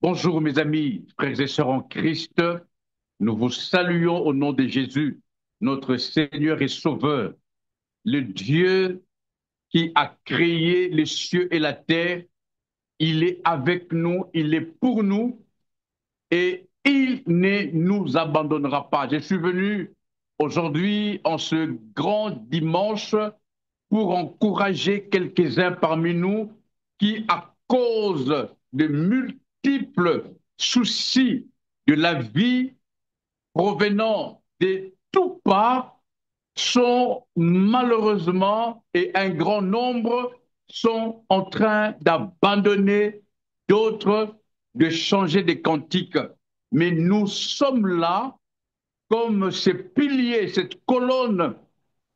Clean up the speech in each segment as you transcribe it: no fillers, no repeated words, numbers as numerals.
Bonjour mes amis, frères et sœurs en Christ. Nous vous saluons au nom de Jésus, notre Seigneur et Sauveur, le Dieu qui a créé les cieux et la terre. Il est avec nous, il est pour nous et il ne nous abandonnera pas. Je suis venu aujourd'hui, en ce grand dimanche, pour encourager quelques-uns parmi nous qui, à cause de multiples soucis de la vie provenant de tous parts, sont malheureusement, et un grand nombre sont en train d'abandonner, d'autres de changer des cantiques. Mais nous sommes là comme ces piliers, cette colonne,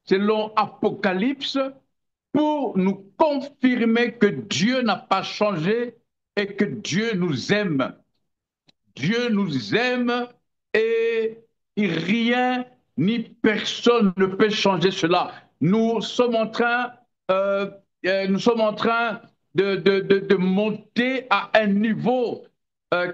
selon Apocalypse, pour nous confirmer que Dieu n'a pas changé et que Dieu nous aime. Dieu nous aime et rien ni personne ne peut changer cela. Nous sommes en train, euh, nous sommes en train de monter à un niveau,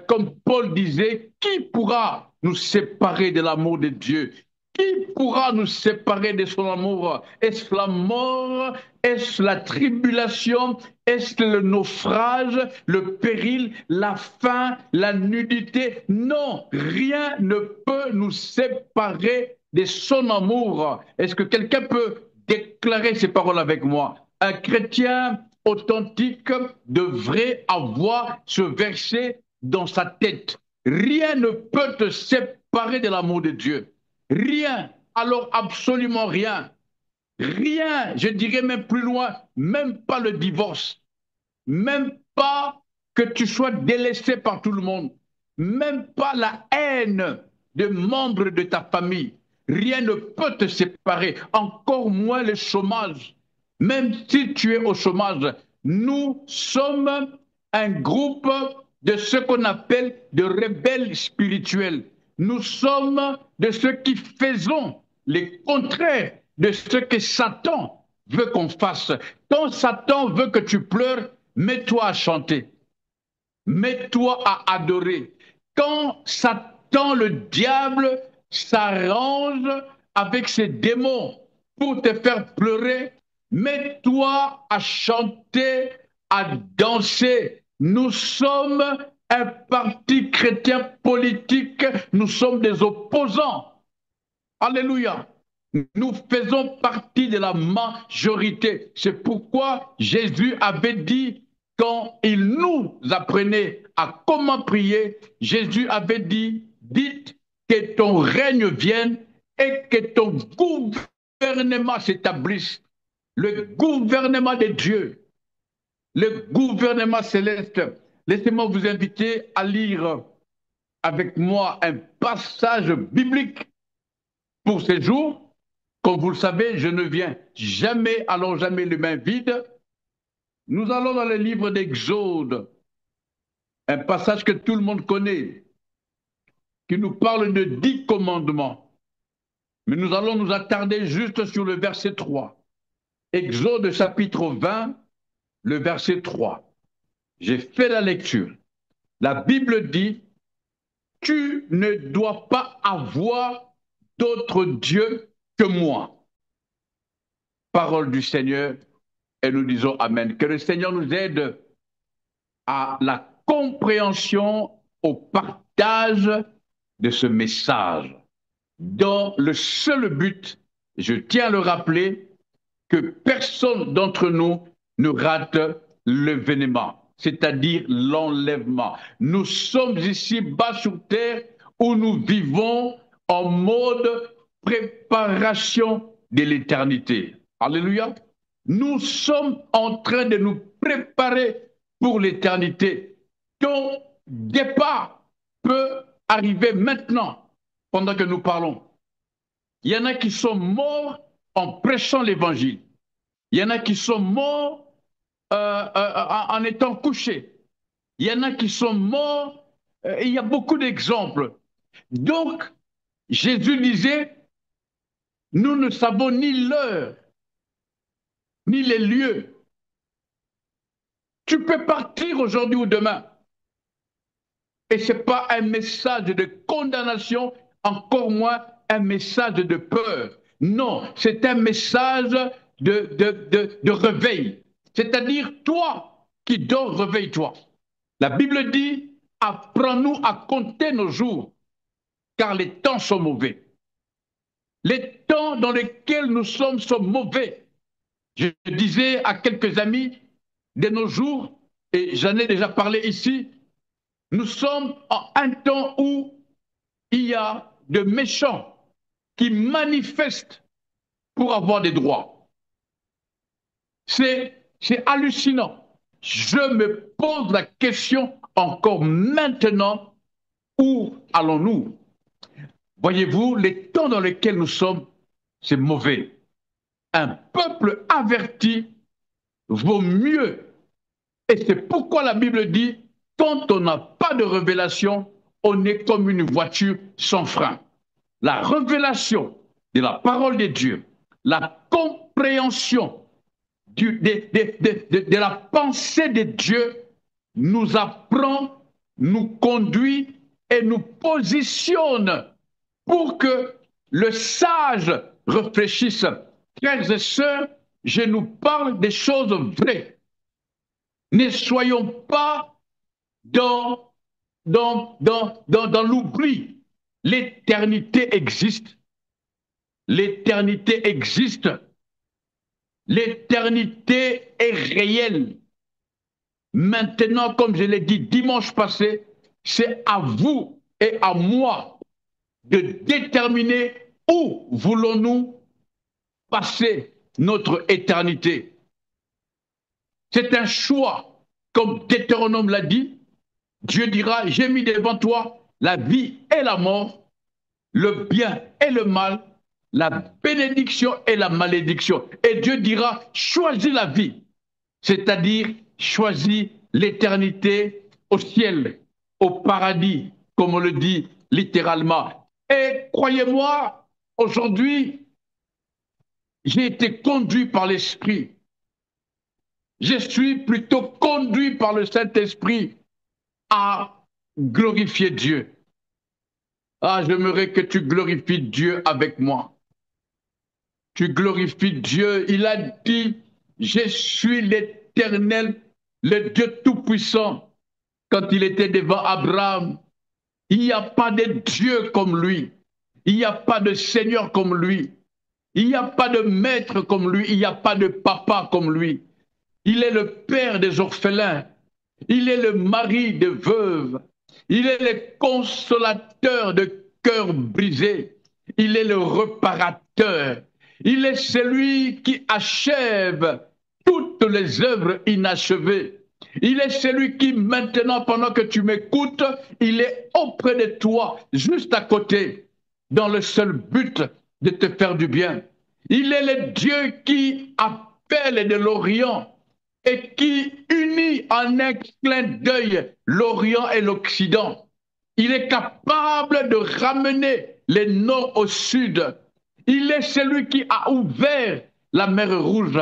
comme Paul disait, qui pourra nous séparer de l'amour de Dieu? Qui pourra nous séparer de son amour? Est-ce la mort? Est-ce la tribulation? Est-ce le naufrage, le péril, la faim, la nudité? Non, rien ne peut nous séparer de son amour. Est-ce que quelqu'un peut déclarer ces paroles avec moi? Un chrétien authentique devrait avoir ce verset dans sa tête. Rien ne peut te séparer de l'amour de Dieu. Rien, alors absolument rien. Rien, je dirais même plus loin, même pas le divorce, même pas que tu sois délaissé par tout le monde, même pas la haine de membres de ta famille. Rien ne peut te séparer, encore moins le chômage. Même si tu es au chômage, nous sommes un groupe de ce qu'on appelle de rebelles spirituels. Nous sommes de ceux qui faisons les contraires de ce que Satan veut qu'on fasse. Quand Satan veut que tu pleures, mets-toi à chanter, mets-toi à adorer. Quand Satan, le diable, s'arrange avec ses démons pour te faire pleurer, mets-toi à chanter, à danser. Nous sommes un parti chrétien politique, nous sommes des opposants. Alléluia. Nous faisons partie de la majorité. C'est pourquoi Jésus avait dit, quand il nous apprenait à comment prier, Jésus avait dit, dites que ton règne vienne et que ton gouvernement s'établisse. Le gouvernement de Dieu, le gouvernement céleste. Laissez-moi vous inviter à lire avec moi un passage biblique pour ces jours. Comme vous le savez, je ne viens jamais, allons jamais les mains vides. Nous allons dans le livre d'Exode, un passage que tout le monde connaît, qui nous parle de 10 commandements. Mais nous allons nous attarder juste sur le verset 3. Exode chapitre 20, le verset 3. J'ai fait la lecture. La Bible dit, tu ne dois pas avoir d'autre Dieu que moi. Parole du Seigneur, et nous disons Amen. Que le Seigneur nous aide à la compréhension, au partage de ce message, dans le seul but, je tiens à le rappeler, que personne d'entre nous ne rate l'événement, c'est-à-dire l'enlèvement. Nous sommes ici bas sur terre où nous vivons en mode préparation de l'éternité. Alléluia. Nous sommes en train de nous préparer pour l'éternité. Ton départ peut arriver maintenant, pendant que nous parlons. Il y en a qui sont morts en prêchant l'évangile. Il y en a qui sont morts en étant couchés. Il y en a qui sont morts. Il y a beaucoup d'exemples. Donc, Jésus disait, nous ne savons ni l'heure, ni les lieux. Tu peux partir aujourd'hui ou demain. Et ce n'est pas un message de condamnation, encore moins un message de peur. Non, c'est un message de réveil. C'est-à-dire, toi qui dors, réveille-toi. La Bible dit, apprends-nous à compter nos jours, car les temps sont mauvais. Les temps dans lesquels nous sommes sont mauvais. Je disais à quelques amis de nos jours, et j'en ai déjà parlé ici, nous sommes en un temps où il y a de méchants qui manifestent pour avoir des droits. C'est hallucinant. Je me pose la question encore maintenant, où allons-nous? Voyez-vous, les temps dans lesquels nous sommes, c'est mauvais. Un peuple averti vaut mieux. Et c'est pourquoi la Bible dit, quand on n'a pas de révélation, on est comme une voiture sans frein. La révélation de la parole de Dieu, la compréhension de la pensée de Dieu nous apprend, nous conduit et nous positionne pour que le sage réfléchisse. Frères et sœurs, je nous parle des choses vraies. Ne soyons pas dans l'oubli. L'éternité existe. L'éternité existe. L'éternité est réelle. Maintenant, comme je l'ai dit dimanche passé, c'est à vous et à moi de déterminer où voulons-nous passer notre éternité. C'est un choix, comme Deutéronome l'a dit. Dieu dira, j'ai mis devant toi la vie et la mort, le bien et le mal, la bénédiction et la malédiction. Et Dieu dira, choisis la vie, c'est-à-dire choisis l'éternité au ciel, au paradis, comme on le dit littéralement. Et croyez-moi, aujourd'hui, j'ai été conduit par l'Esprit. Je suis plutôt conduit par le Saint-Esprit à glorifier Dieu. Ah, j'aimerais que tu glorifies Dieu avec moi. Tu glorifies Dieu. Il a dit, je suis l'Éternel, le Dieu Tout-Puissant. Quand il était devant Abraham, il n'y a pas de Dieu comme lui. Il n'y a pas de Seigneur comme lui. Il n'y a pas de maître comme lui. Il n'y a pas de papa comme lui. Il est le père des orphelins. Il est le mari des veuves. Il est le consolateur de cœurs brisés. Il est le réparateur. Il est celui qui achève toutes les œuvres inachevées. Il est celui qui, maintenant, pendant que tu m'écoutes, il est auprès de toi, juste à côté, dans le seul but de te faire du bien. Il est le Dieu qui appelle de l'Orient et qui unit en un clin d'œil l'Orient et l'Occident. Il est capable de ramener les nord au sud. Il est celui qui a ouvert la mer Rouge.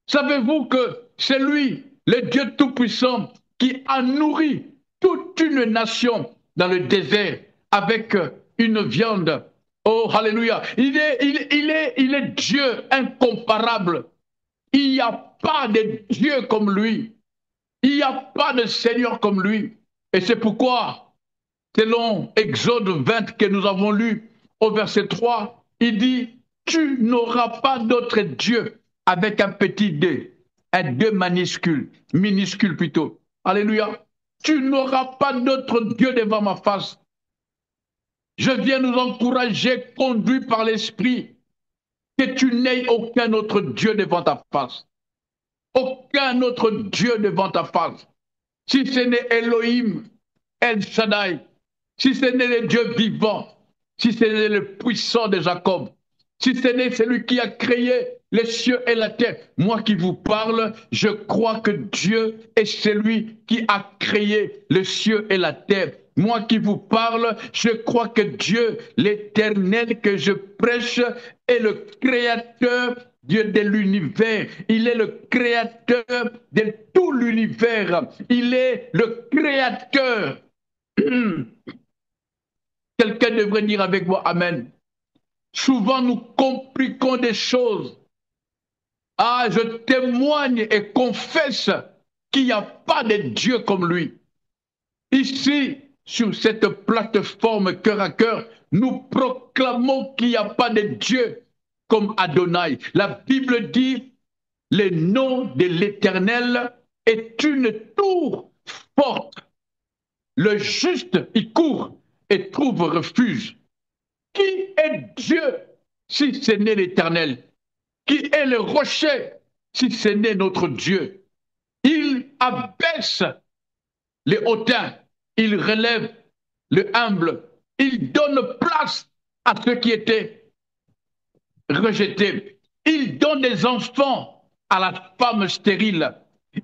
Savez-vous que c'est lui, le Dieu Tout-Puissant, qui a nourri toute une nation dans le désert avec une viande? Oh, alléluia. Il est Dieu incomparable. Il n'y a pas de Dieu comme lui. Il n'y a pas de Seigneur comme lui. Et c'est pourquoi, selon Exode 20 que nous avons lu au verset 3, il dit, tu n'auras pas d'autre Dieu avec un petit D, un D minuscule plutôt. Alléluia. Tu n'auras pas d'autre Dieu devant ma face. Je viens nous encourager, conduit par l'Esprit, que tu n'aies aucun autre Dieu devant ta face. Aucun autre Dieu devant ta face. Si ce n'est Elohim, El Shaddai, si ce n'est le Dieu vivant, si ce n'est le puissant de Jacob, si ce n'est celui qui a créé les cieux et la terre. Moi qui vous parle, je crois que Dieu est celui qui a créé les cieux et la terre. Moi qui vous parle, je crois que Dieu, l'Éternel que je prêche, est le créateur Dieu de l'univers. Il est le créateur de tout l'univers. Il est le créateur Quelqu'un devrait dire avec moi Amen. Souvent, nous compliquons des choses. Ah, je témoigne et confesse qu'il n'y a pas de Dieu comme lui. Ici, sur cette plateforme cœur à cœur, nous proclamons qu'il n'y a pas de Dieu comme Adonai. La Bible dit, le nom de l'Éternel est une tour forte. Le juste y court et trouve refuge. Qui est Dieu si ce n'est l'Éternel? Qui est le rocher si ce n'est notre Dieu? Il abaisse les hautains, il relève le humble, il donne place à ceux qui étaient rejetés. Il donne des enfants à la femme stérile.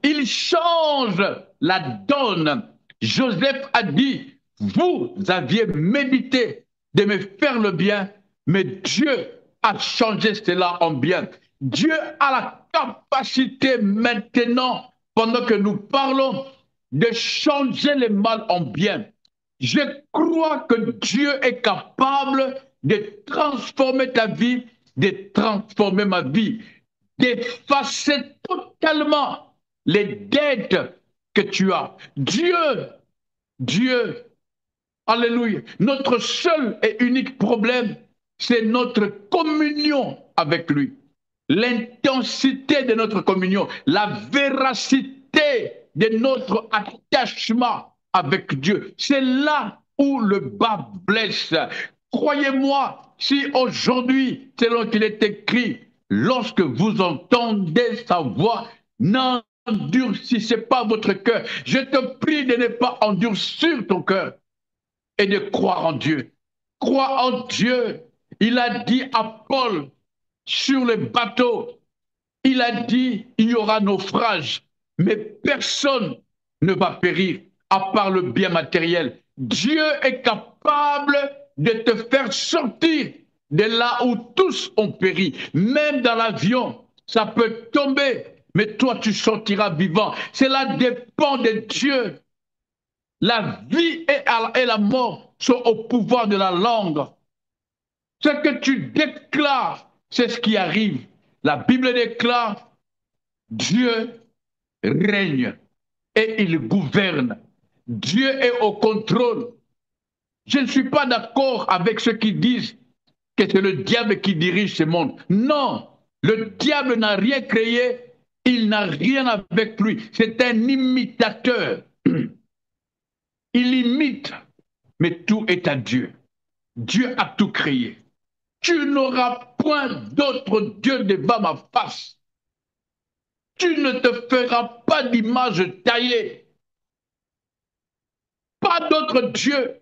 Il change la donne. Joseph a dit, vous aviez médité de me faire le bien, mais Dieu a changé cela en bien. Dieu a la capacité maintenant, pendant que nous parlons, de changer le mal en bien. Je crois que Dieu est capable de transformer ta vie, de transformer ma vie, d'effacer totalement les dettes que tu as. Dieu, alléluia. Notre seul et unique problème, c'est notre communion avec lui. L'intensité de notre communion, la véracité de notre attachement avec Dieu. C'est là où le bas blesse. Croyez-moi, si aujourd'hui, selon qu'il est écrit, lorsque vous entendez sa voix, n'endurcissez pas votre cœur. Je te prie de ne pas endurcir ton cœur et de croire en Dieu. Crois en Dieu. Il a dit à Paul sur le bateau, il a dit il y aura naufrage, mais personne ne va périr à part le bien matériel. Dieu est capable de te faire sortir de là où tous ont péri. Même dans l'avion, ça peut tomber, mais toi tu sortiras vivant. Cela dépend de Dieu. La vie et la mort sont au pouvoir de la langue. Ce que tu déclares, c'est ce qui arrive. La Bible déclare, Dieu règne et il gouverne. Dieu est au contrôle. Je ne suis pas d'accord avec ceux qui disent que c'est le diable qui dirige ce monde. Non, le diable n'a rien créé, il n'a rien avec lui. C'est un imitateur. Il imite, mais tout est à Dieu. Dieu a tout créé. Tu n'auras point d'autre Dieu devant ma face. Tu ne te feras pas d'image taillée. Pas d'autre Dieu.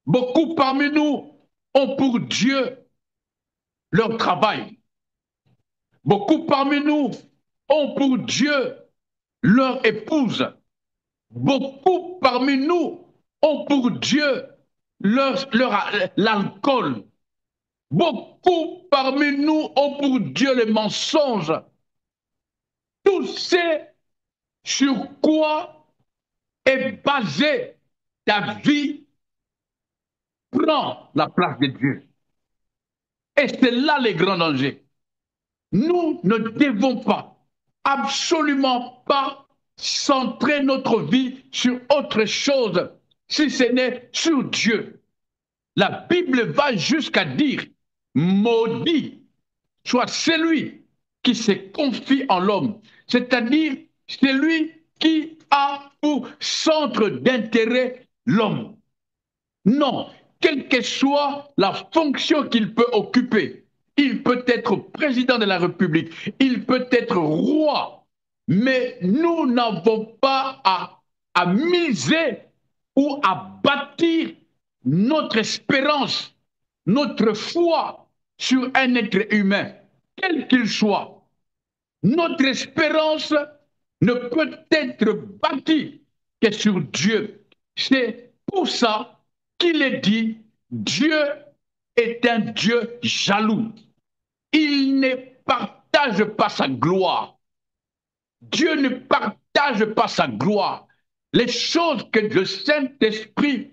Beaucoup parmi nous ont pour Dieu leur travail. Beaucoup parmi nous ont pour Dieu leur épouse. Beaucoup parmi nous ont pour Dieu l'alcool. Beaucoup parmi nous ont pour Dieu les mensonges. Tout ce sur quoi est basée ta vie prend la place de Dieu. Et c'est là les grands dangers. Nous ne devons pas, absolument pas, centrer notre vie sur autre chose, si ce n'est sur Dieu. La Bible va jusqu'à dire, maudit soit celui qui se confie en l'homme, c'est-à-dire celui qui a pour centre d'intérêt l'homme. Non, quelle que soit la fonction qu'il peut occuper, il peut être président de la République, il peut être roi, mais nous n'avons pas à miser ou à bâtir notre espérance, notre foi sur un être humain, quel qu'il soit. Notre espérance ne peut être bâtie que sur Dieu. C'est pour ça qu'il est dit, Dieu est un Dieu jaloux. Il ne partage pas sa gloire. Dieu ne partage pas sa gloire. les choses que le Saint-Esprit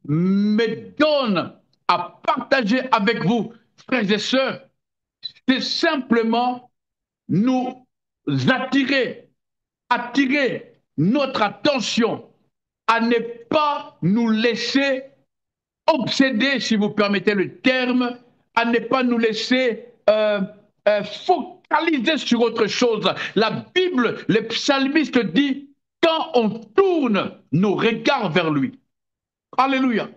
me donne à partager avec vous, frères et sœurs, c'est simplement nous attirer notre attention à ne pas nous laisser obséder, si vous permettez le terme, à ne pas nous laisser focaliser sur autre chose. La Bible, le psalmiste dit, quand on tourne nos regards vers lui, alléluia,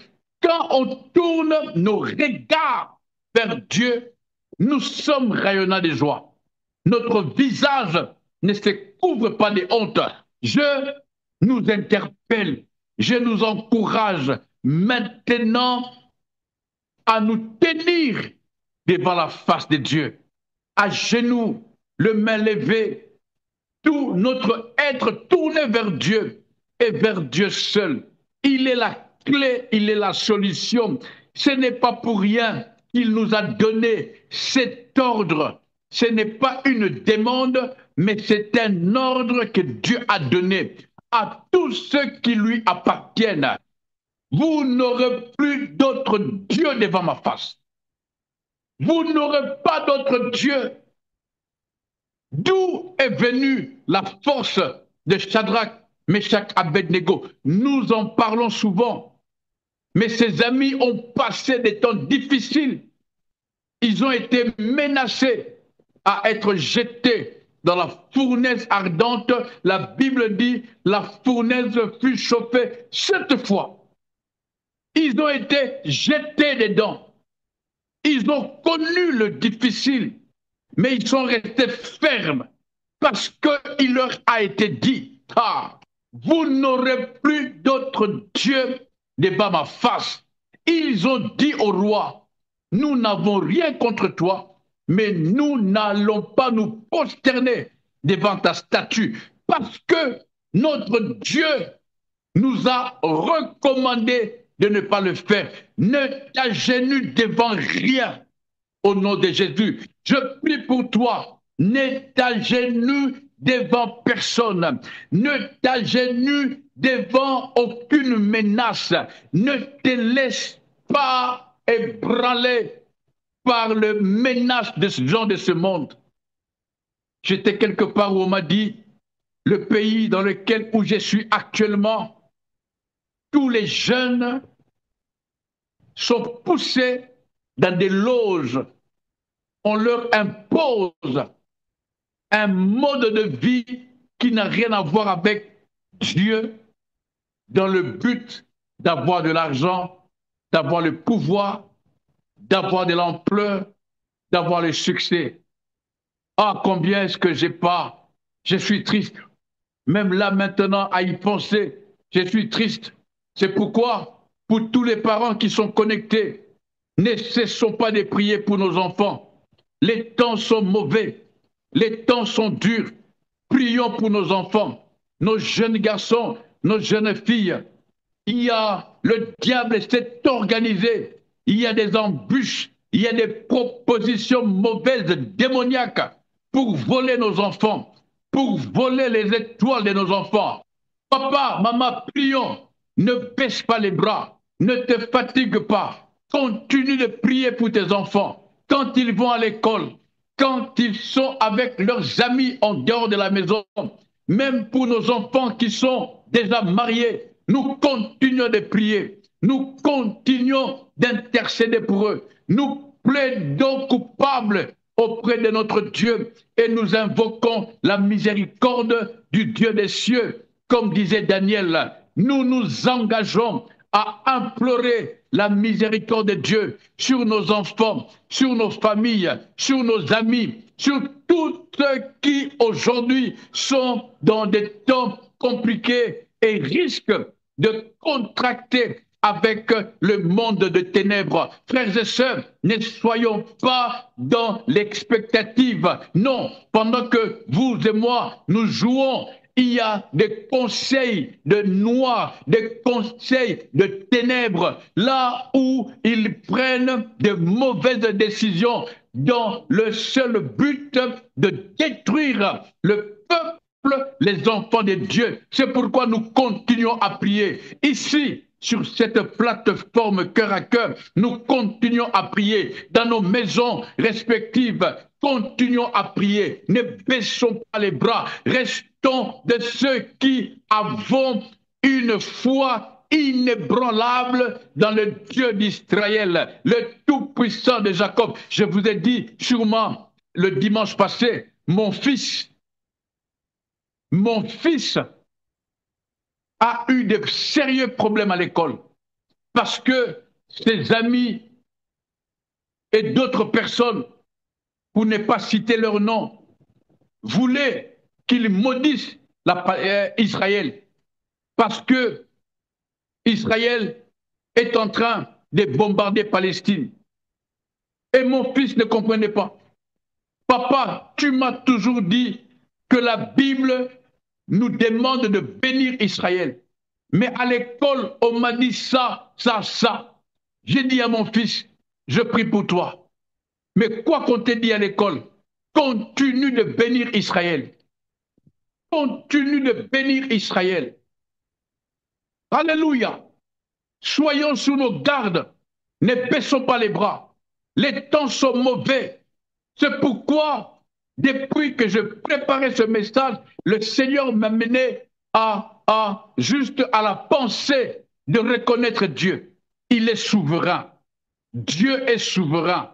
quand on tourne nos regards vers Dieu, nous sommes rayonnants de joie. Notre visage ne se couvre pas de honte. Je nous interpelle, je nous encourage maintenant à nous tenir devant la face de Dieu, à genoux, le main levée, tout notre être tourné vers Dieu et vers Dieu seul. Il est la clé, il est la solution. Ce n'est pas pour rien qu'il nous a donné cet ordre. Ce n'est pas une demande, mais c'est un ordre que Dieu a donné à tous ceux qui lui appartiennent. Vous n'aurez plus d'autre Dieu devant ma face. Vous n'aurez pas d'autre Dieu. D'où est venue la force de Shadrach, Meshach, Abednego? Nous en parlons souvent. Mais ces amis ont passé des temps difficiles. Ils ont été menacés à être jetés dans la fournaise ardente. La Bible dit, la fournaise fut chauffée 7 fois. Ils ont été jetés dedans. Ils ont connu le difficile, mais ils sont restés fermes parce qu'il leur a été dit, ah, vous n'aurez plus d'autre Dieu devant ma face. Ils ont dit au roi, nous n'avons rien contre toi, mais nous n'allons pas nous prosterner devant ta statue parce que notre Dieu nous a recommandé de ne pas le faire. Ne t'agenouille devant rien au nom de Jésus. Je prie pour toi. Ne t'agenouille devant personne. Ne t'agenouille devant aucune menace. Ne te laisse pas ébranler par les menaces de ce genre de ce monde. J'étais quelque part où on m'a dit, le pays dans lequel où je suis actuellement, tous les jeunes sont poussés dans des loges. On leur impose un mode de vie qui n'a rien à voir avec Dieu, dans le but d'avoir de l'argent, d'avoir le pouvoir, d'avoir de l'ampleur, d'avoir le succès. Ah, combien est-ce que j'ai pas? Je suis triste. Même là maintenant, à y penser, je suis triste. C'est pourquoi, pour tous les parents qui sont connectés, ne cessons pas de prier pour nos enfants. Les temps sont mauvais, les temps sont durs. Prions pour nos enfants, nos jeunes garçons, nos jeunes filles. Le diable s'est organisé. Il y a des embûches, il y a des propositions mauvaises, démoniaques, pour voler nos enfants, pour voler les étoiles de nos enfants. Papa, maman, prions. Ne baisse pas les bras. Ne te fatigue pas. Continue de prier pour tes enfants. Quand ils vont à l'école, quand ils sont avec leurs amis en dehors de la maison, même pour nos enfants qui sont déjà mariés, nous continuons de prier. Nous continuons d'intercéder pour eux. Nous plaidons coupables auprès de notre Dieu et nous invoquons la miséricorde du Dieu des cieux. Comme disait Daniel, nous nous engageons à implorer la miséricorde de Dieu sur nos enfants, sur nos familles, sur nos amis, sur tous ceux qui aujourd'hui sont dans des temps compliqués et risquent de contracter avec le monde de ténèbres. Frères et sœurs, ne soyons pas dans l'expectative. Non, pendant que vous et moi, nous jouons, il y a des conseils de noir, des conseils de ténèbres, là où ils prennent de mauvaises décisions dans le seul but de détruire le peuple les enfants de Dieu. C'est pourquoi nous continuons à prier. Ici, sur cette plateforme cœur à cœur, nous continuons à prier. Dans nos maisons respectives, continuons à prier. Ne baissons pas les bras. Restons de ceux qui avons une foi inébranlable dans le Dieu d'Israël, le Tout-Puissant de Jacob. Je vous ai dit sûrement le dimanche passé, mon fils a eu de sérieux problèmes à l'école parce que ses amis et d'autres personnes, pour ne pas citer leur nom, voulaient qu'il maudisse Israël parce que Israël est en train de bombarder Palestine. Et mon fils ne comprenait pas. Papa, tu m'as toujours dit que la Bible nous demande de bénir Israël. Mais à l'école, on m'a dit ça, ça, ça. J'ai dit à mon fils, je prie pour toi. Mais quoi qu'on t'ait dit à l'école, continue de bénir Israël. Continue de bénir Israël. Alléluia. Soyons sous nos gardes. Ne baissons pas les bras. Les temps sont mauvais. C'est pourquoi, depuis que je préparais ce message, le Seigneur m'a mené juste à la pensée de reconnaître Dieu. Il est souverain. Dieu est souverain.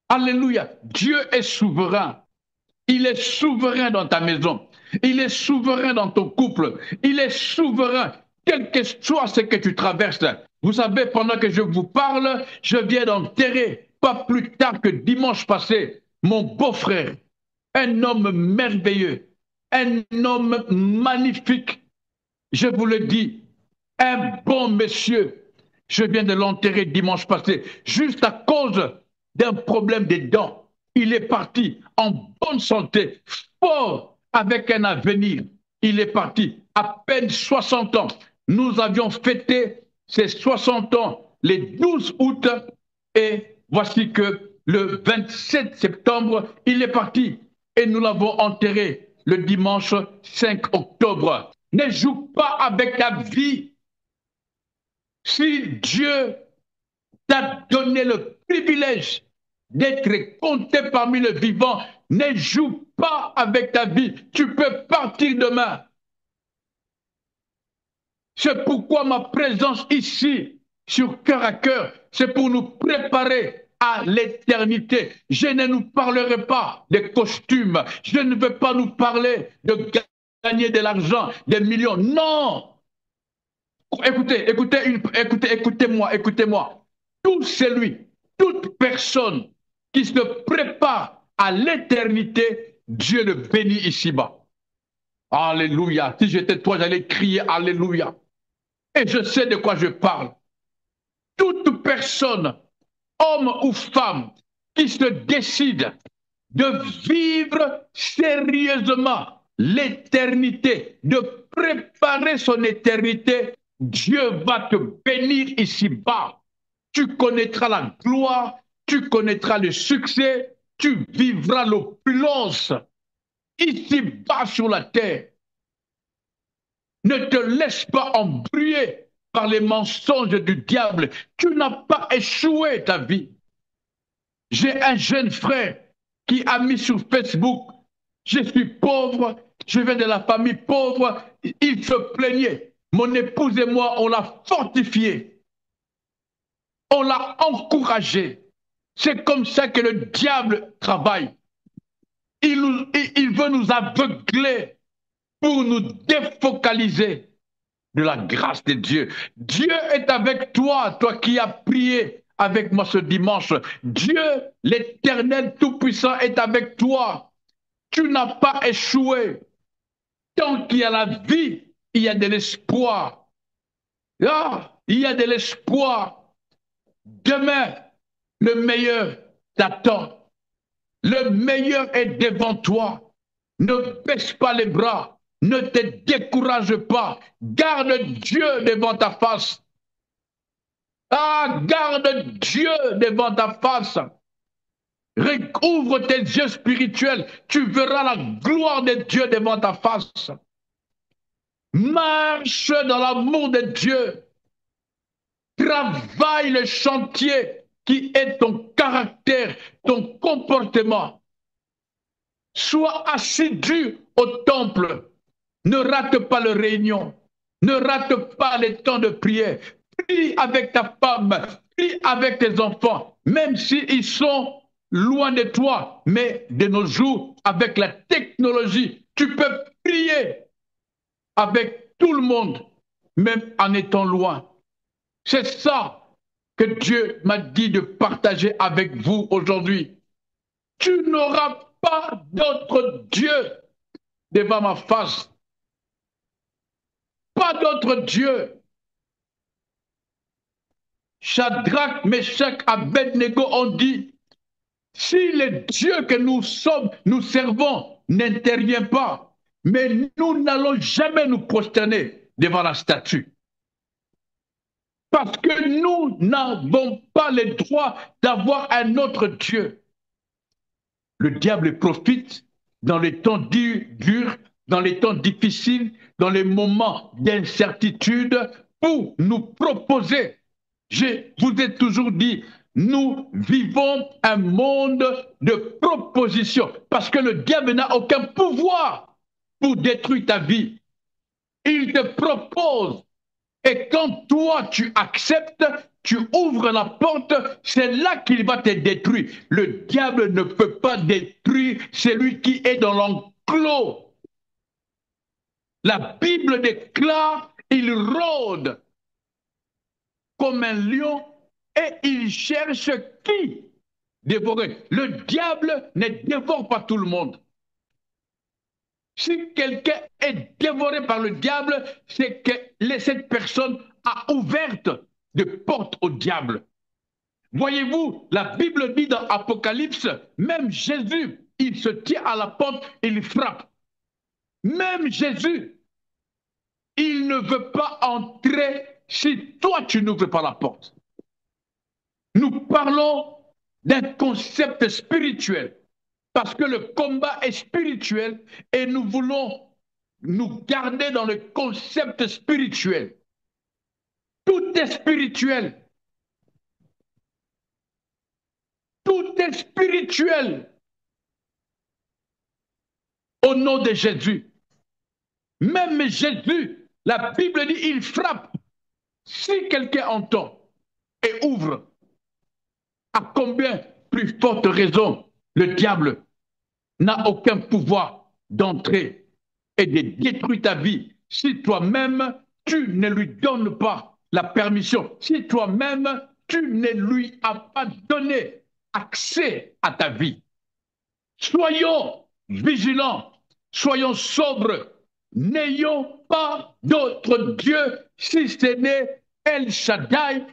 Alléluia. Dieu est souverain. Il est souverain dans ta maison. Il est souverain dans ton couple. Il est souverain, quel que soit ce que tu traverses. Vous savez, pendant que je vous parle, je viens d'enterrer, pas plus tard que dimanche passé, mon beau-frère, un homme merveilleux, un homme magnifique. Je vous le dis, un bon monsieur. Je viens de l'enterrer dimanche passé, juste à cause d'un problème des dents. Il est parti en bonne santé, fort, avec un avenir. Il est parti à peine 60 ans. Nous avions fêté ses 60 ans le 12 août et voici que le 27 septembre, il est parti et nous l'avons enterré le dimanche 5 octobre. Ne joue pas avec la vie. Si Dieu t'a donné le privilège d'être compté parmi les vivants, ne joue pas avec ta vie. Tu peux partir demain. C'est pourquoi ma présence ici, sur cœur à cœur, c'est pour nous préparer à l'éternité. Je ne nous parlerai pas des costumes. Je ne veux pas nous parler de gagner de l'argent, des millions. Non! Écoutez-moi. Tout celui, toute personne qui se prépare à l'éternité, Dieu le bénit ici-bas. Alléluia. Si j'étais toi, j'allais crier Alléluia. Et je sais de quoi je parle. Toute personne, homme ou femme, qui se décide de vivre sérieusement l'éternité, de préparer son éternité, Dieu va te bénir ici-bas. Tu connaîtras la gloire, tu connaîtras le succès, tu vivras l'opulence ici-bas sur la terre. Ne te laisse pas embrouiller par les mensonges du diable. Tu n'as pas échoué ta vie. J'ai un jeune frère qui a mis sur Facebook, je suis pauvre, je viens de la famille pauvre, il se plaignait. Mon épouse et moi, on l'a fortifié. On l'a encouragé. C'est comme ça que le diable travaille. Il veut nous aveugler pour nous défocaliser de la grâce de Dieu. Dieu est avec toi, toi qui as prié avec moi ce dimanche. Dieu, l'Éternel Tout-Puissant, est avec toi. Tu n'as pas échoué. Tant qu'il y a la vie, il y a de l'espoir. Ah, il y a de l'espoir. Demain, le meilleur t'attend. Le meilleur est devant toi. Ne baisse pas les bras. Ne te décourage pas. Garde Dieu devant ta face. Ah, garde Dieu devant ta face. Ouvre tes yeux spirituels. Tu verras la gloire de Dieu devant ta face. Marche dans l'amour de Dieu. Travaille le chantier qui est ton caractère, ton comportement. Sois assidu au temple. Ne rate pas les réunions. Ne rate pas les temps de prière. Prie avec ta femme. Prie avec tes enfants. Même s'ils sont loin de toi. Mais de nos jours, avec la technologie, tu peux prier avec tout le monde, même en étant loin. C'est ça que Dieu m'a dit de partager avec vous aujourd'hui. Tu n'auras pas d'autre Dieu devant ma face. Pas d'autre Dieu. Shadrach, Meshach, Abednego ont dit, si le Dieu que nous sommes, nous servons, n'intervient pas, mais nous n'allons jamais nous prosterner devant la statue. Parce que nous n'avons pas le droit d'avoir un autre Dieu. Le diable profite dans les temps durs, dans les temps difficiles, dans les moments d'incertitude pour nous proposer. Je vous ai toujours dit, nous vivons un monde de propositions parce que le diable n'a aucun pouvoir pour détruire ta vie. Il te propose. Et quand toi, tu acceptes, tu ouvres la porte, c'est là qu'il va te détruire. Le diable ne peut pas détruire celui qui est dans l'enclos. La Bible déclare, il rôde comme un lion et il cherche qui dévorer. Le diable ne dévore pas tout le monde. Si quelqu'un est dévoré par le diable, c'est que cette personne a ouvert des portes au diable. Voyez-vous, la Bible dit dans Apocalypse, même Jésus, il se tient à la porte et il frappe. Même Jésus, il ne veut pas entrer si toi tu n'ouvres pas la porte. Nous parlons d'un concept spirituel parce que le combat est spirituel et nous voulons nous garder dans le concept spirituel. Tout est spirituel. Tout est spirituel. Au nom de Jésus. Même Jésus, la Bible dit, il frappe. Si quelqu'un entend et ouvre, à combien plus forte raison le diable n'a aucun pouvoir d'entrer et de détruire ta vie si toi-même tu ne lui donnes pas la permission, si toi-même tu ne lui as pas donné accès à ta vie. Soyons vigilants, soyons sobres, n'ayons pas d'autre Dieu si ce n'est El Shaddai,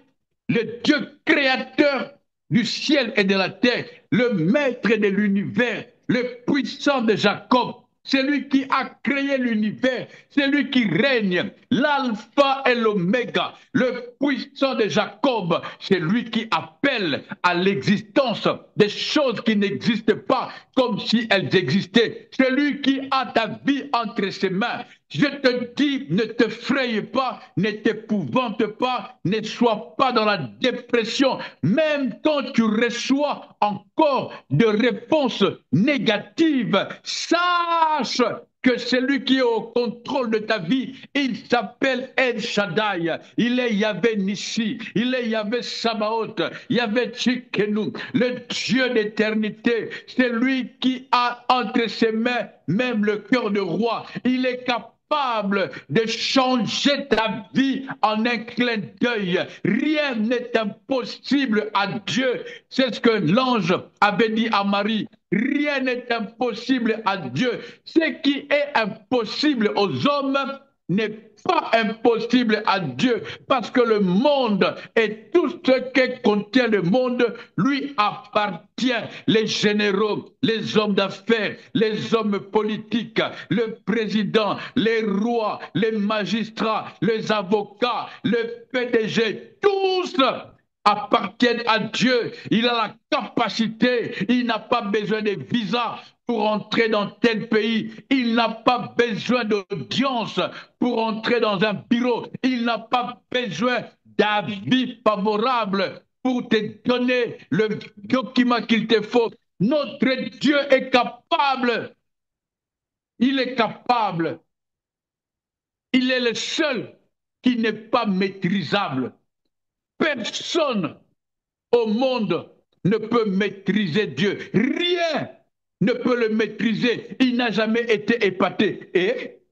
le Dieu créateur du ciel et de la terre, le maître de l'univers, le puissant de Jacob. C'est lui qui a créé l'univers, c'est lui qui règne, l'alpha et l'oméga, le puissant de Jacob, c'est lui qui appelle à l'existence des choses qui n'existent pas comme si elles existaient. C'est lui qui a ta vie entre ses mains. Je te dis, ne te fraye pas, ne t'épouvante pas, ne sois pas dans la dépression. Même quand tu reçois encore des réponses négatives, sache que celui qui est au contrôle de ta vie, il s'appelle El Shaddai, il est Yahvé Nissi, il est Yahvé Sabaoth, Yahvé Tchikenu, le Dieu d'éternité, c'est lui qui a entre ses mains même le cœur de roi, il est capable de changer ta vie en un clin d'œil. Rien n'est impossible à Dieu. C'est ce que l'ange avait dit à Marie. Rien n'est impossible à Dieu. Ce qui est impossible aux hommes n'est pas impossible à Dieu, parce que le monde et tout ce que contient le monde lui appartient. Les généraux, les hommes d'affaires, les hommes politiques, le président, les rois, les magistrats, les avocats, le PDG, tous appartiennent à Dieu. Il a la capacité, il n'a pas besoin de visa pour entrer dans tel pays. Il n'a pas besoin d'audience pour entrer dans un bureau. Il n'a pas besoin d'avis favorable pour te donner le document qu'il te faut. Notre Dieu est capable. Il est capable. Il est le seul qui n'est pas maîtrisable. Personne au monde ne peut maîtriser Dieu. Rien ne peut le maîtriser. Il n'a jamais été épaté et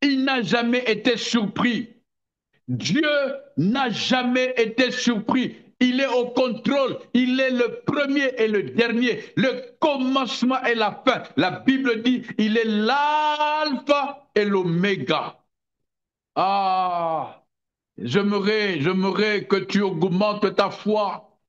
il n'a jamais été surpris. Dieu n'a jamais été surpris. Il est au contrôle. Il est le premier et le dernier, le commencement et la fin. La Bible dit, il est l'alpha et l'oméga. Ah, j'aimerais que tu augmentes ta foi.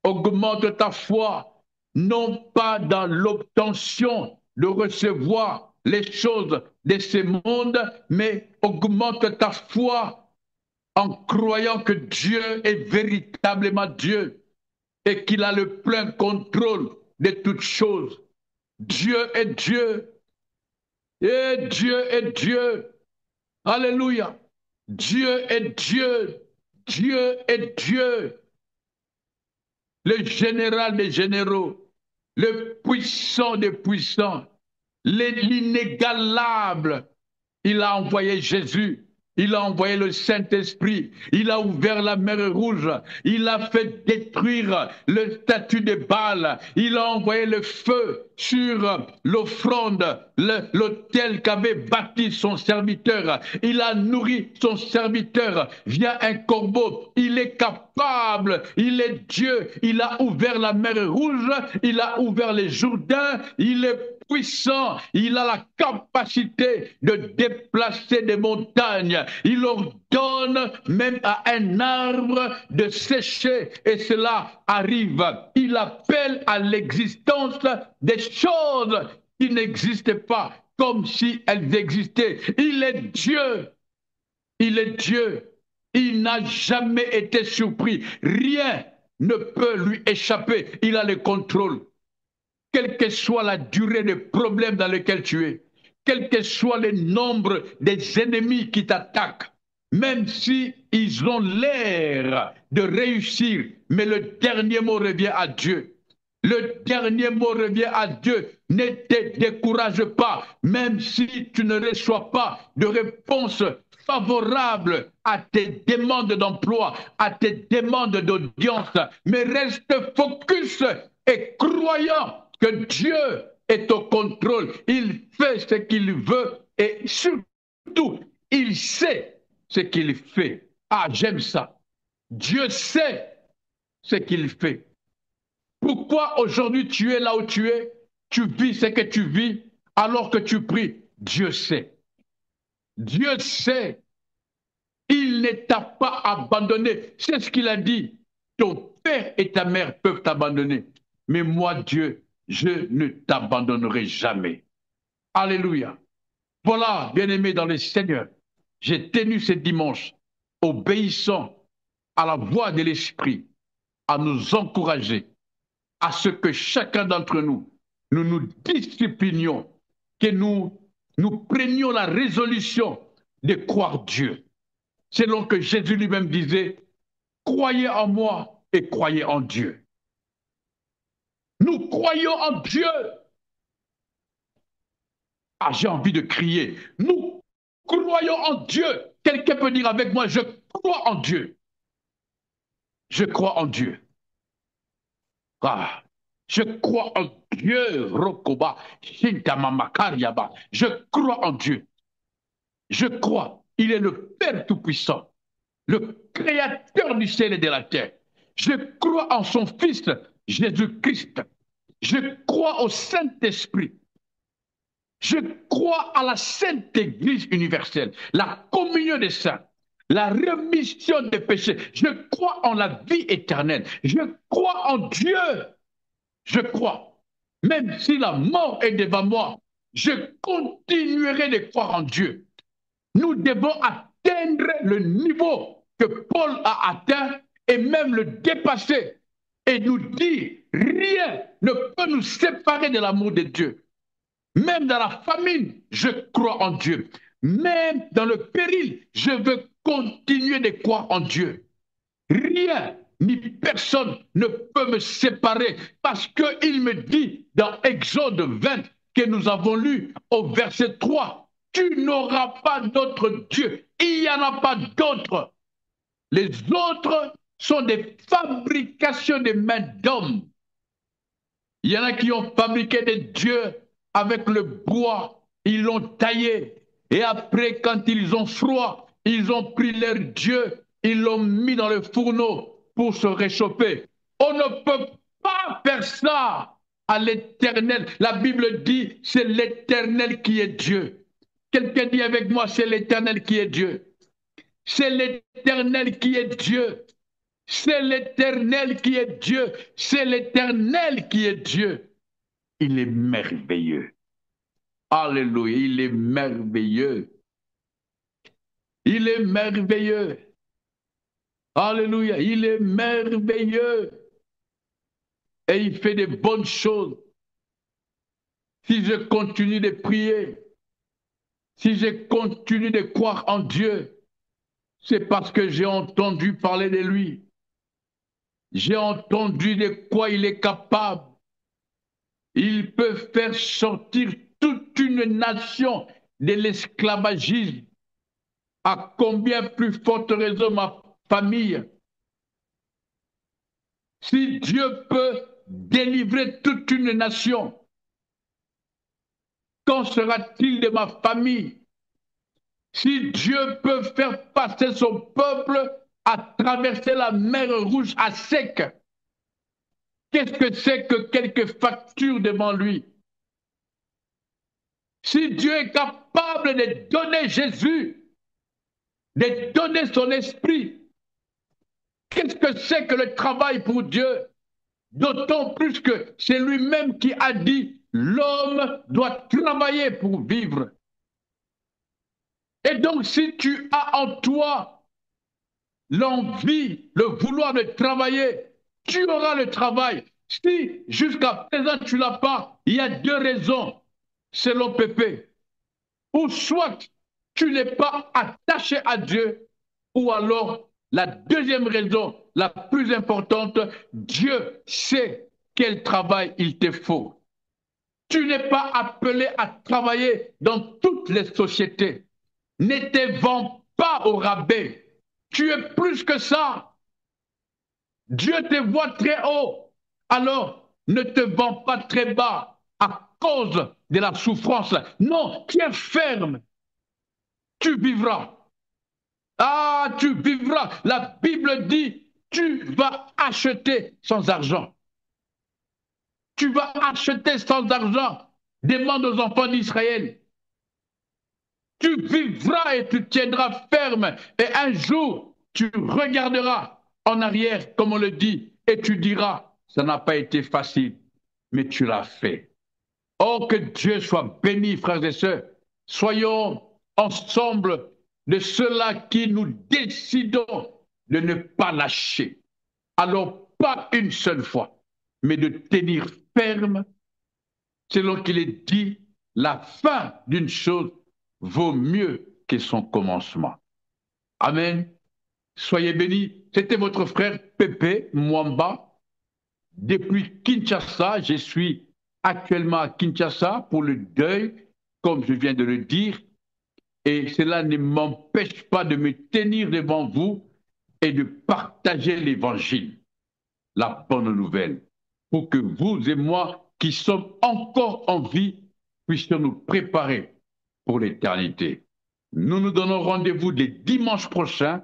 Augmente ta foi, non pas dans l'obtention de recevoir les choses de ce monde, mais augmente ta foi en croyant que Dieu est véritablement Dieu et qu'il a le plein contrôle de toutes choses. Dieu est Dieu et Dieu est Dieu. Alléluia. Dieu est Dieu. Dieu est Dieu. Le général des généraux, le puissant des puissants, l'inégalable. Il a envoyé Jésus, il a envoyé le Saint-Esprit, il a ouvert la mer Rouge, il a fait détruire le statut de Baal, il a envoyé le feu sur l'offrande, l'autel qu'avait bâti son serviteur, il a nourri son serviteur via un corbeau, il est capable, il est Dieu, il a ouvert la mer Rouge, il a ouvert les Jourdains, il est puissant, il a la capacité de déplacer des montagnes. Il ordonne même à un arbre de sécher et cela arrive. Il appelle à l'existence des choses qui n'existaient pas comme si elles existaient. Il est Dieu. Il est Dieu. Il n'a jamais été surpris. Rien ne peut lui échapper. Il a le contrôle. Quelle que soit la durée des problèmes dans lesquels tu es, quel que soit le nombre des ennemis qui t'attaquent, même si ils ont l'air de réussir, mais le dernier mot revient à Dieu. Le dernier mot revient à Dieu. Ne te décourage pas, même si tu ne reçois pas de réponse favorable à tes demandes d'emploi, à tes demandes d'audience, mais reste focus et croyant que Dieu est au contrôle. Il fait ce qu'il veut et surtout, il sait ce qu'il fait. Ah, j'aime ça. Dieu sait ce qu'il fait. Pourquoi aujourd'hui tu es là où tu es, tu vis ce que tu vis, alors que tu pries? Dieu sait. Dieu sait. Il ne t'a pas abandonné. C'est ce qu'il a dit. Ton père et ta mère peuvent t'abandonner. Mais moi, Dieu, je ne t'abandonnerai jamais. Alléluia. Voilà, bien-aimé dans le Seigneur, j'ai tenu ce dimanche, obéissant à la voix de l'Esprit, à nous encourager, à ce que chacun d'entre nous, nous nous disciplinions, que nous prenions la résolution de croire Dieu. Selon que Jésus lui-même disait, croyez en moi et croyez en Dieu. Nous croyons en Dieu. Ah, j'ai envie de crier. Nous croyons en Dieu. Quelqu'un peut dire avec moi, je crois en Dieu. Je crois en Dieu. Ah, je crois en Dieu, Rokoba, Shintamamakariyaba. Je crois en Dieu. Je crois. Il est le Père Tout-Puissant, le Créateur du ciel et de la terre. Je crois en son Fils, Jésus-Christ. Je crois au Saint-Esprit. Je crois à la Sainte Église universelle, la communion des saints, la rémission des péchés. Je crois en la vie éternelle. Je crois en Dieu. Je crois. Même si la mort est devant moi, je continuerai de croire en Dieu. Nous devons atteindre le niveau que Paul a atteint et même le dépasser et nous dire, rien ne peut nous séparer de l'amour de Dieu. Même dans la famine, je crois en Dieu. Même dans le péril, je veux continuer de croire en Dieu. Rien ni personne ne peut me séparer parce qu'il me dit dans Exode 20 que nous avons lu au verset 3, tu n'auras pas d'autre Dieu, il n'y en a pas d'autre. Les autres sont des fabrications des mains d'hommes. Il y en a qui ont fabriqué des dieux avec le bois, ils l'ont taillé. Et après, quand ils ont froid, ils ont pris leur dieu, ils l'ont mis dans le fourneau pour se réchauffer. On ne peut pas faire ça à l'Éternel. La Bible dit, c'est l'Éternel qui est Dieu. Quelqu'un dit avec moi, c'est l'Éternel qui est Dieu. C'est l'Éternel qui est Dieu. C'est l'Éternel qui est Dieu. C'est l'Éternel qui est Dieu. Il est merveilleux. Alléluia, il est merveilleux. Il est merveilleux. Alléluia, il est merveilleux. Et il fait des bonnes choses. Si je continue de prier, si je continue de croire en Dieu, c'est parce que j'ai entendu parler de lui. J'ai entendu de quoi il est capable. Il peut faire sortir toute une nation de l'esclavagisme. À combien plus forte raison ma famille? Si Dieu peut délivrer toute une nation, qu'en sera-t-il de ma famille? Si Dieu peut faire passer son peuple à traverser la mer Rouge à sec, qu'est-ce que c'est que quelques factures devant lui? Si Dieu est capable de donner Jésus, de donner son esprit, qu'est-ce que c'est que le travail pour Dieu? D'autant plus que c'est lui-même qui a dit, l'homme doit travailler pour vivre. Et donc si tu as en toi l'envie, le vouloir de travailler, tu auras le travail. Si jusqu'à présent tu ne l'as pas, il y a deux raisons, selon Pépé. Ou soit tu n'es pas attaché à Dieu, ou alors la deuxième raison, la plus importante, Dieu sait quel travail il te faut. Tu n'es pas appelé à travailler dans toutes les sociétés. Ne te vends pas au rabais. Tu es plus que ça. Dieu te voit très haut. Alors, ne te vends pas très bas à cause de la souffrance. Non, tiens ferme. Tu vivras. Ah, tu vivras. La Bible dit, tu vas acheter sans argent. Tu vas acheter sans argent. Demande aux enfants d'Israël. Tu vivras et tu tiendras ferme. Et un jour, tu regarderas en arrière, comme on le dit, et tu diras, ça n'a pas été facile, mais tu l'as fait. Oh, que Dieu soit béni, frères et sœurs. Soyons ensemble de ceux-là qui nous décidons de ne pas lâcher. Alors, pas une seule fois, mais de tenir ferme, selon qu'il est dit, la fin d'une chose vaut mieux que son commencement. Amen. Soyez bénis. C'était votre frère Pépé Mwamba. Depuis Kinshasa, je suis actuellement à Kinshasa pour le deuil, comme je viens de le dire, et cela ne m'empêche pas de me tenir devant vous et de partager l'évangile, la bonne nouvelle, pour que vous et moi, qui sommes encore en vie, puissions nous préparer pour l'éternité. Nous nous donnons rendez-vous les dimanches prochains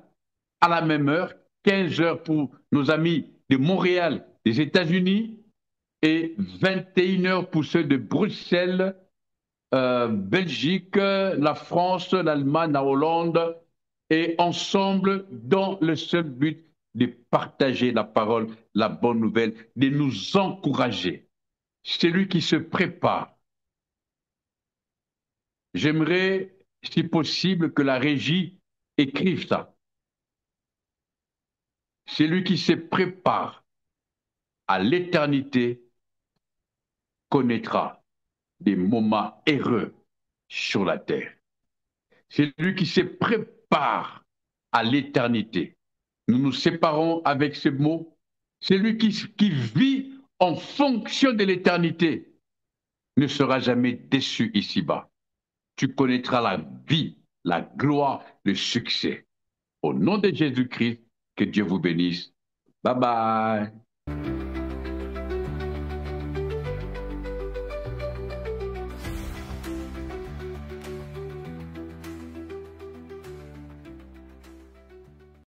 à la même heure, 15 heures pour nos amis de Montréal, des États-Unis, et 21 heures pour ceux de Bruxelles, Belgique, la France, l'Allemagne, la Hollande, et ensemble dans le seul but de partager la parole, la bonne nouvelle, de nous encourager. Celui qui se prépare. J'aimerais, si possible, que la régie écrive ça. Celui qui se prépare à l'éternité connaîtra des moments heureux sur la terre. Celui qui se prépare à l'éternité. Nous nous séparons avec ce mot. Celui qui vit en fonction de l'éternité ne sera jamais déçu ici-bas. Tu connaîtras la vie, la gloire, le succès. Au nom de Jésus-Christ, que Dieu vous bénisse. Bye bye.